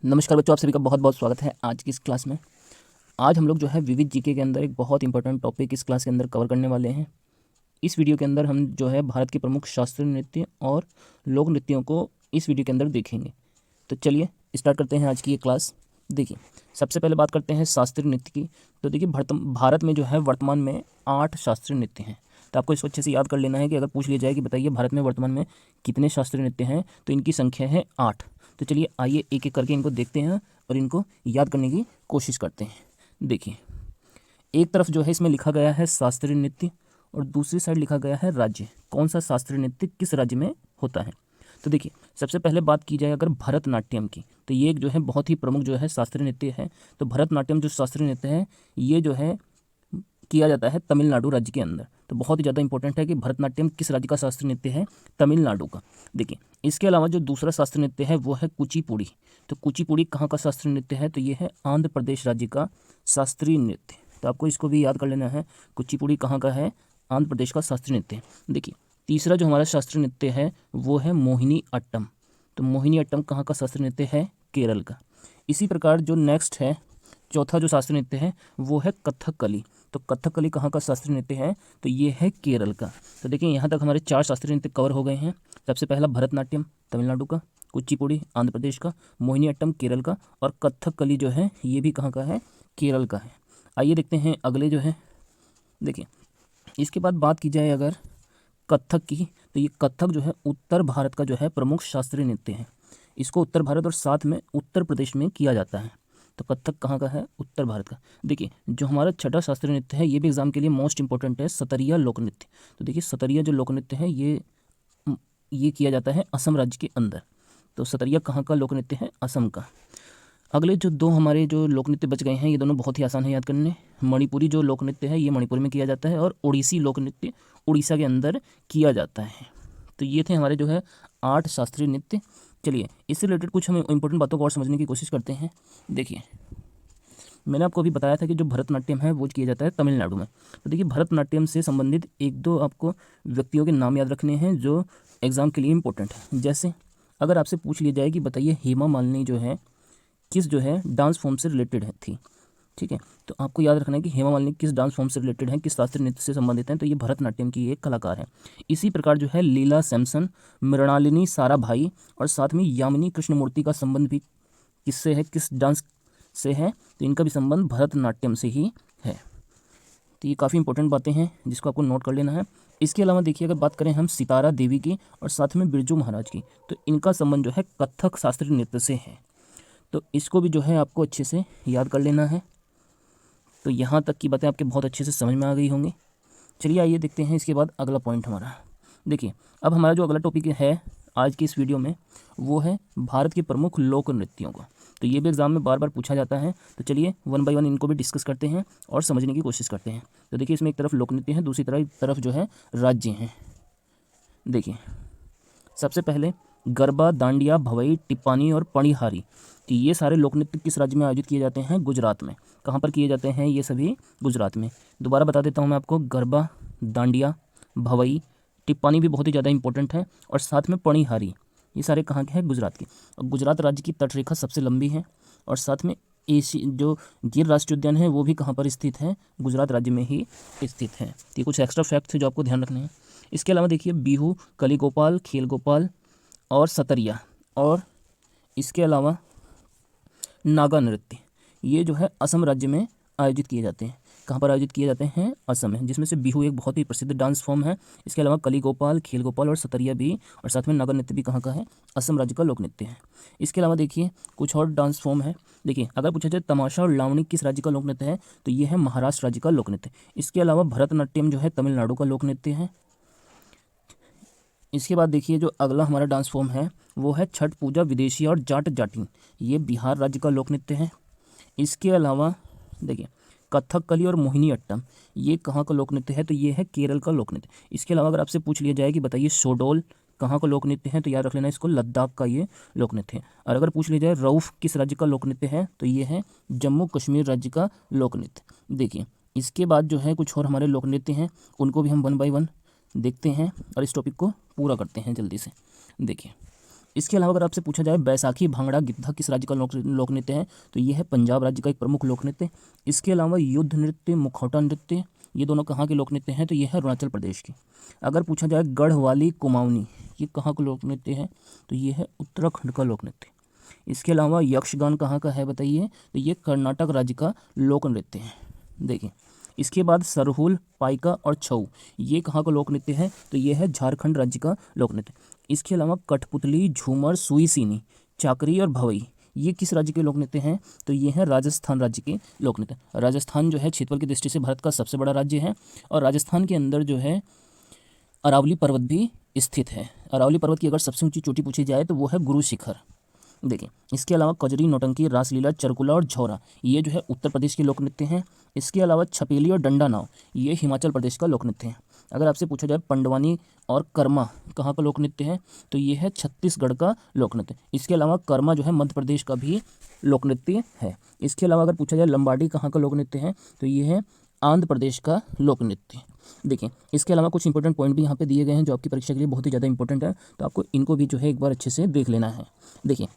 नमस्कार बच्चों, आप सभी का बहुत बहुत स्वागत है आज की इस क्लास में। आज हम लोग जो है विविध जीके के अंदर एक बहुत इंपॉर्टेंट टॉपिक इस क्लास के अंदर कवर करने वाले हैं। इस वीडियो के अंदर हम जो है भारत के प्रमुख शास्त्रीय नृत्य और लोक नृत्यों को इस वीडियो के अंदर देखेंगे। तो चलिए स्टार्ट करते हैं आज की ये क्लास। देखिए, सबसे पहले बात करते हैं शास्त्रीय नृत्य की। तो देखिए, भारत में जो है वर्तमान में 8 शास्त्रीय नृत्य हैं। तो आपको इसको अच्छे से याद कर लेना है कि अगर पूछ लिया जाए कि बताइए भारत में वर्तमान में कितने शास्त्रीय नृत्य हैं, तो इनकी संख्या है 8। तो चलिए आइए एक एक करके इनको देखते हैं और इनको याद करने की कोशिश करते हैं। देखिए, एक तरफ जो है इसमें लिखा गया है शास्त्रीय नृत्य और दूसरी साइड लिखा गया है राज्य। कौन सा शास्त्रीय नृत्य किस राज्य में होता है। तो देखिए, सबसे पहले बात की जाए अगर भरतनाट्यम की, तो ये एक जो है बहुत ही प्रमुख जो है शास्त्रीय नृत्य है। तो भरतनाट्यम जो शास्त्रीय नृत्य है ये जो है किया जाता है तमिलनाडु राज्य के अंदर। तो बहुत ही ज़्यादा इंपॉर्टेंट है कि भरतनाट्यम किस राज्य का शास्त्रीय नृत्य है, तमिलनाडु का। देखिए, इसके अलावा जो दूसरा शास्त्रीय नृत्य है वो है कुचिपुड़ी। तो कुचिपुड़ी कहाँ का शास्त्रीय नृत्य है, तो ये है आंध्र प्रदेश राज्य का शास्त्रीय नृत्य। तो आपको इसको भी याद कर लेना है, कुचिपुड़ी कहाँ का है, आंध्र प्रदेश का शास्त्रीय नृत्य है। देखिए, तीसरा जो हमारा शास्त्रीय नृत्य है वो है मोहिनी अट्टम। तो मोहिनी अट्टम कहाँ का शास्त्रीय नृत्य है, केरल का। इसी प्रकार जो नेक्स्ट है, चौथा जो शास्त्रीय नृत्य है वो है कथकली। तो कथकली कहाँ का शास्त्रीय नृत्य है, तो ये है केरल का। तो देखिए, यहाँ तक हमारे 4 शास्त्रीय नृत्य कवर हो गए हैं। सबसे पहला भरतनाट्यम तमिलनाडु का, कुचिपुड़ी आंध्र प्रदेश का, मोहिनी अट्टम केरल का और कथकली जो है ये भी कहाँ का है, केरल का है। आइए देखते हैं अगले जो है। देखिए, इसके बाद बात की जाए अगर कथक की, तो ये कथक जो है उत्तर भारत का जो है प्रमुख शास्त्रीय नृत्य है। इसको उत्तर भारत और साथ में उत्तर प्रदेश में किया जाता है। तो कथक कहाँ का है, उत्तर भारत का। देखिए, जो हमारा छठा शास्त्रीय नृत्य है ये भी एग्जाम के लिए मोस्ट इंपॉर्टेंट है, सतरिया लोक नृत्य। तो देखिए, सतरिया जो लोक नृत्य है ये किया जाता है असम राज्य के अंदर। तो सतरिया कहाँ का लोक नृत्य है, असम का। अगले जो दो हमारे जो लोक नृत्य बच गए हैं ये दोनों बहुत ही आसान है याद करने। मणिपुरी जो लोक नृत्य है ये मणिपुर में किया जाता है और ओडिसी लोक नृत्य उड़ीसा के अंदर किया जाता है। तो ये थे हमारे जो है 8 शास्त्रीय नृत्य। चलिए, इससे रिलेटेड कुछ हम इंपॉर्टेंट बातों को और समझने की कोशिश करते हैं। देखिए, मैंने आपको अभी बताया था कि जो भरतनाट्यम है वो किया जाता है तमिलनाडु में। तो देखिए, भरतनाट्यम से संबंधित एक दो आपको व्यक्तियों के नाम याद रखने हैं जो एग्ज़ाम के लिए इंपॉर्टेंट है। जैसे अगर आपसे पूछ लिया जाए कि बताइए हेमा मालिनी जो है किस जो है डांस फॉर्म से रिलेटेड है थी, ठीक है, तो आपको याद रखना है कि हेमा मालिनी किस डांस फॉर्म से रिलेटेड है, किस शास्त्रीय नृत्य से संबंधित हैं, तो ये भरतनाट्यम की एक कलाकार है। इसी प्रकार जो है लीला सैमसन, मृणालिनी साराभाई और साथ में यामिनी कृष्णमूर्ति का संबंध भी किससे है, किस डांस से है, तो इनका भी संबंध भरतनाट्यम से ही है। तो ये काफ़ी इंपॉर्टेंट बातें हैं जिसको आपको नोट कर लेना है। इसके अलावा देखिए, अगर बात करें हम सितारा देवी की और साथ में बिरजू महाराज की, तो इनका संबंध जो है कथक शास्त्रीय नृत्य से है। तो इसको भी जो है आपको अच्छे से याद कर लेना है। तो यहाँ तक की बातें आपके बहुत अच्छे से समझ में आ गई होंगी। चलिए आइए देखते हैं इसके बाद अगला पॉइंट हमारा। देखिए, अब हमारा जो अगला टॉपिक है आज की इस वीडियो में वो है भारत के प्रमुख लोक नृत्यों का। तो ये भी एग्जाम में बार बार पूछा जाता है। तो चलिए वन बाय वन इनको भी डिस्कस करते हैं और समझने की कोशिश करते हैं। तो देखिए, इसमें एक तरफ लोक नृत्य है, दूसरी तरफ जो है राज्य हैं। देखिए, सबसे पहले गरबा, दांडिया, भवई, टिप्पानी और पणिहारी। तो ये सारे लोक नृत्य किस राज्य में आयोजित किए जाते हैं, गुजरात में। कहाँ पर किए जाते हैं ये सभी, गुजरात में। दोबारा बता देता हूँ मैं आपको, गरबा, दांडिया, भवई, टिप्पानी भी बहुत ही ज़्यादा इंपॉर्टेंट है और साथ में पणिहारी, ये सारे कहाँ के हैं, गुजरात के। और गुजरात राज्य की तटरेखा सबसे लंबी है और साथ में जो गिर राष्ट्रीय उद्यान है वो भी कहाँ पर स्थित है, गुजरात राज्य में ही स्थित है। तो ये कुछ एक्स्ट्रा फैक्ट थे जो आपको ध्यान रखने हैं। इसके अलावा देखिए, बिहू, कली गोपाल, खेल गोपाल और सतरिया और इसके अलावा नागा नृत्य, ये जो है असम राज्य में आयोजित किए जाते हैं। कहाँ पर आयोजित किए जाते हैं, असम में, जिसमें से बिहू एक बहुत ही प्रसिद्ध डांस फॉर्म है। इसके अलावा कली गोपाल, खेल गोपाल और सतरिया भी, और साथ में नागा नृत्य भी कहाँ का है, असम राज्य का लोक नृत्य है। इसके अलावा देखिए कुछ और डांस फॉर्म है। देखिए, अगर पूछा जाए तमाशा और लावणी किस राज्य का लोक नृत्य है, तो ये है महाराष्ट्र राज्य का लोक नृत्य। इसके अलावा भरतनाट्यम जो है तमिलनाडु का लोक नृत्य है। इसके बाद देखिए, जो अगला हमारा डांस फॉर्म है वो है छठ पूजा, विदेशी और जाट जाटिन, ये बिहार राज्य का लोक नृत्य है। इसके अलावा देखिए, कथकली और मोहिनी अट्टम, ये कहाँ का लोक नृत्य है, तो ये है केरल का लोक नृत्य। इसके अलावा अगर आपसे पूछ लिया जाए कि बताइए शोडोल कहाँ का लोक नृत्य है, तो याद रख लेना इसको, लद्दाख का ये लोक नृत्य है। और अगर पूछ लिया जाए रऊफ किस राज्य का लोक नृत्य है, तो ये है जम्मू कश्मीर राज्य का लोक नृत्य। देखिए, इसके बाद जो है कुछ और हमारे लोक नृत्य हैं, उनको भी हम वन बाय वन देखते हैं और इस टॉपिक को पूरा करते हैं जल्दी से। देखिए, इसके अलावा अगर आपसे पूछा जाए बैसाखी भांगड़ा गिद्धा किस राज्य का लोक नृत्य है, तो ये है पंजाब राज्य का एक प्रमुख लोक नृत्य। इसके अलावा युद्ध नृत्य, मुखौटा नृत्य, ये दोनों कहाँ के लोक नृत्य हैं, तो ये है अरुणाचल प्रदेश की। अगर पूछा जाए गढ़वाली कुमाऊनी, ये कहाँ का लोक नृत्य है, तो ये है उत्तराखंड का लोक नृत्य। इसके अलावा यक्षगान कहाँ का है बताइए, तो ये कर्नाटक राज्य का लोक नृत्य है। देखिए इसके बाद सरहुल, पाइका और छऊ, ये कहाँ का लोक नृत्य है, तो ये है झारखंड राज्य का लोक नृत्य। इसके अलावा कठपुतली, झूमर, सुई सीनी, चाकरी और भवई, ये किस राज्य के लोक नृत्य हैं, तो ये हैं राजस्थान राज्य के लोक नृत्य। राजस्थान जो है क्षेत्रफल की दृष्टि से भारत का सबसे बड़ा राज्य है और राजस्थान के अंदर जो है अरावली पर्वत भी स्थित है। अरावली पर्वत की अगर सबसे ऊंची चोटी पूछी जाए तो वो है गुरु शिखर। देखिए इसके अलावा कजरी, नौटंकी, रासलीला, चरकुला और झौरा, ये जो है उत्तर प्रदेश के लोक नृत्य हैं। इसके अलावा छपेली और डंडा नाव, ये हिमाचल प्रदेश का लोक नृत्य है। अगर आपसे पूछा जाए पंडवानी और कर्मा कहाँ का लोक नृत्य है, तो ये है छत्तीसगढ़ का लोक नृत्य। इसके अलावा कर्मा जो है मध्य प्रदेश का भी लोक नृत्य है। इसके अलावा अगर पूछा जाए लंबाडी कहाँ का लोक नृत्य है, तो ये है आंध्र प्रदेश का लोक नृत्य। देखिए इसके अलावा कुछ इंपॉर्टेंट पॉइंट भी यहाँ पे दिए गए हैं जो आपकी परीक्षा के लिए बहुत ही ज़्यादा इंपॉर्टेंट है, तो आपको इनको भी जो है एक बार अच्छे से देख लेना है। देखिए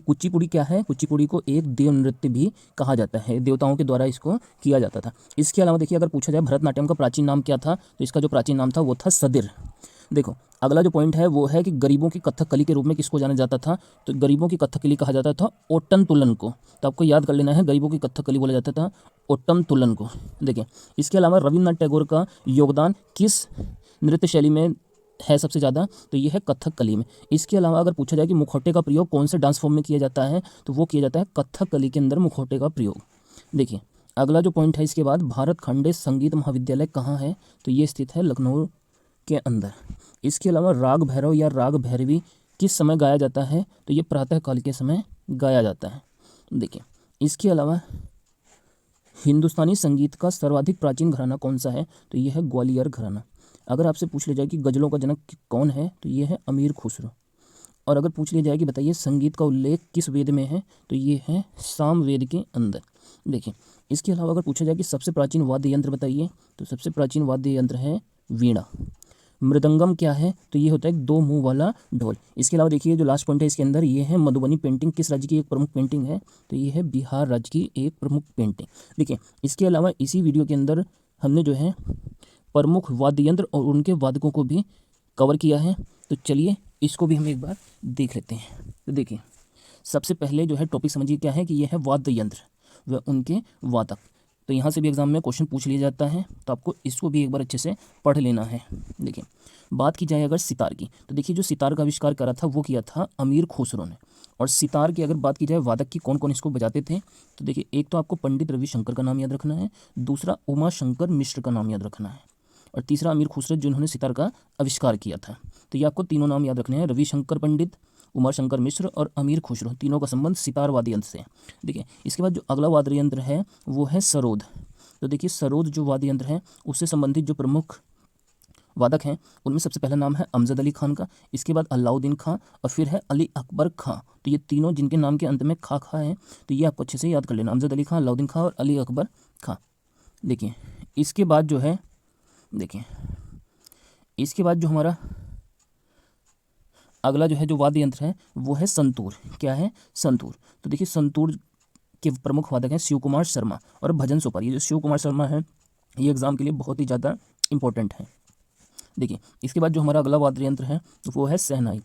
कुचिपुड़ी क्या है, कुचिपुड़ी को एक देव नृत्य भी कहा जाता है, देवताओं के द्वारा इसको किया जाता था। इसके अलावा देखिए अगर पूछा जाए भरतनाट्यम का प्राचीन नाम क्या था, तो इसका जो प्राचीन नाम था वो था सदिर। देखो अगला जो पॉइंट है वो है कि गरीबों की कथकली के रूप में किसको जाना जाता था, तो गरीबों की कथकली कहा जाता था ओट्टन तुलन को। तो आपको याद कर लेना है, गरीबों की कथकली बोला जाता था ओट्टम तुलन को। देखिए इसके अलावा रविन्द्रनाथ टैगोर का योगदान किस नृत्य शैली में है सबसे ज़्यादा, तो ये है कथकली में। इसके अलावा अगर पूछा जाए कि मुखौटे का प्रयोग कौन से डांस फॉर्म में किया जाता है, तो वो किया जाता है कथकली के अंदर मुखौटे का प्रयोग। देखिए अगला जो पॉइंट है इसके बाद भारत खंडे संगीत महाविद्यालय कहाँ है, तो ये स्थित है लखनऊ के अंदर। इसके अलावा राग भैरव या राग भैरवी किस समय गाया जाता है, तो ये प्रातःकाल के समय गाया जाता है। देखिए इसके अलावा हिंदुस्तानी संगीत का सर्वाधिक प्राचीन घराना कौन सा है, तो ये है ग्वालियर घराना। अगर आपसे पूछ लिया जाए कि गज़लों का जनक कौन है, तो ये है अमीर खुसरो। और अगर पूछ लिया जाए कि बताइए संगीत का उल्लेख किस वेद में है, तो ये है साम वेद के अंदर। देखिए इसके अलावा अगर पूछा जाए कि सबसे प्राचीन वाद्य यंत्र बताइए, तो सबसे प्राचीन वाद्य यंत्र है वीणा। मृदंगम क्या है, तो ये होता है एक दो मुंह वाला ढोल। इसके अलावा देखिए जो लास्ट पॉइंट है इसके अंदर, ये है मधुबनी पेंटिंग किस राज्य की एक प्रमुख पेंटिंग है, तो ये है बिहार राज्य की एक प्रमुख पेंटिंग। देखिए इसके अलावा इसी वीडियो के अंदर हमने जो है प्रमुख वाद्य यंत्र और उनके वादकों को भी कवर किया है, तो चलिए इसको भी हम एक बार देख लेते हैं। तो देखिए सबसे पहले जो है टॉपिक समझिए क्या है कि यह है वाद्य यंत्र व उनके वादक। तो यहाँ से भी एग्जाम में क्वेश्चन पूछ लिया जाता है, तो आपको इसको भी एक बार अच्छे से पढ़ लेना है। देखिए बात की जाए अगर सितार की, तो देखिए जो सितार का आविष्कार करा था वो किया था अमीर खुसरो ने। और सितार की अगर बात की जाए वादक की कौन कौन इसको बजाते थे, तो देखिए एक तो आपको पंडित रविशंकर का नाम याद रखना है, दूसरा उमा शंकर मिश्र का नाम याद रखना है, और तीसरा अमीर खुसरो जिन्होंने सितार का आविष्कार किया था। तो ये आपको तीनों नाम याद रखने हैं, रविशंकर पंडित, उमा शंकर मिश्र और अमीर खुसरो, तीनों का संबंध सितार वाद्य यंत्र से है। देखिए इसके बाद जो अगला वाद्य यंत्र है वो है सरोद। तो देखिए सरोद जो वाद्य यंत्र है उससे संबंधित जो प्रमुख वादक हैं उनमें सबसे पहला नाम है अमजद अली खान का, इसके बाद अलाउद्दीन खां और फिर है अली अकबर खां। तो ये तीनों जिनके नाम के अंत में खा है, तो ये आपको अच्छे से याद कर लेना, अमजद अली खां, अलाउद्दीन खां और अली अकबर खां। देखिए इसके बाद जो है, देखिए इसके बाद जो हमारा अगला जो है जो वाद्य यंत्र है वो है संतूर। क्या है, संतूर। तो देखिए संतूर के प्रमुख वादक हैं शिव कुमार शर्मा और भजन सोपारी। ये जो शिव कुमार शर्मा है ये एग्जाम के लिए बहुत ही ज़्यादा इंपॉर्टेंट है। देखिए इसके बाद जो हमारा अगला वाद्य यंत्र है वो है शहनाई।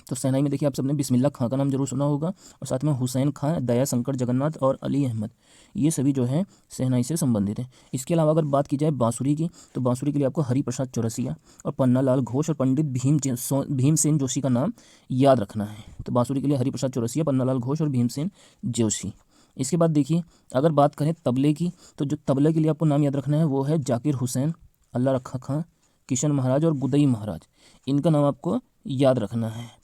तो शहनाई में देखिए आप सबने बिस्मिल्लाह खां का नाम जरूर सुना होगा, और साथ में हुसैन खां, दया शंकर जगन्नाथ और अली अहमद, ये सभी जो है शहनाई से संबंधित हैं। इसके अलावा अगर बात की जाए बांसुरी की, तो बांसुरी के लिए आपको हरिप्रसाद चौरसिया और पन्नालाल घोष और पंडित भीमसेन जोशी का नाम याद रखना है। तो बांसुरी के लिए हरिप्रसाद चौरसिया, पन्नालाल घोष और भीमसेन जोशी। इसके बाद देखिए अगर बात करें तबले की, तो जो तबले के लिए आपको नाम याद रखना है वो है जाकिर हुसैन, अल्लाह रखा खां, किशन महाराज और गुदई महाराज, इनका नाम आपको याद रखना है।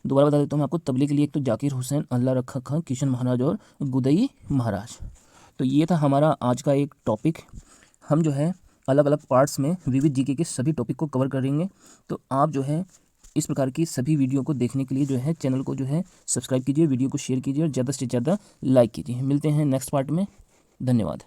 दोबारा बता देता हूँ मैं आपको, तबले के लिए एक तो जाकिर हुसैन, अल्लाह रखा खां, किशन महाराज और गुदई महाराज। तो ये था हमारा आज का एक टॉपिक। हम जो है अलग अलग पार्ट्स में विविध जीके के सभी टॉपिक को कवर करेंगे। तो आप जो है इस प्रकार की सभी वीडियो को देखने के लिए जो है चैनल को जो है सब्सक्राइब कीजिए, वीडियो को शेयर कीजिए और ज़्यादा से ज़्यादा लाइक कीजिए। मिलते हैं नेक्स्ट पार्ट में। धन्यवाद।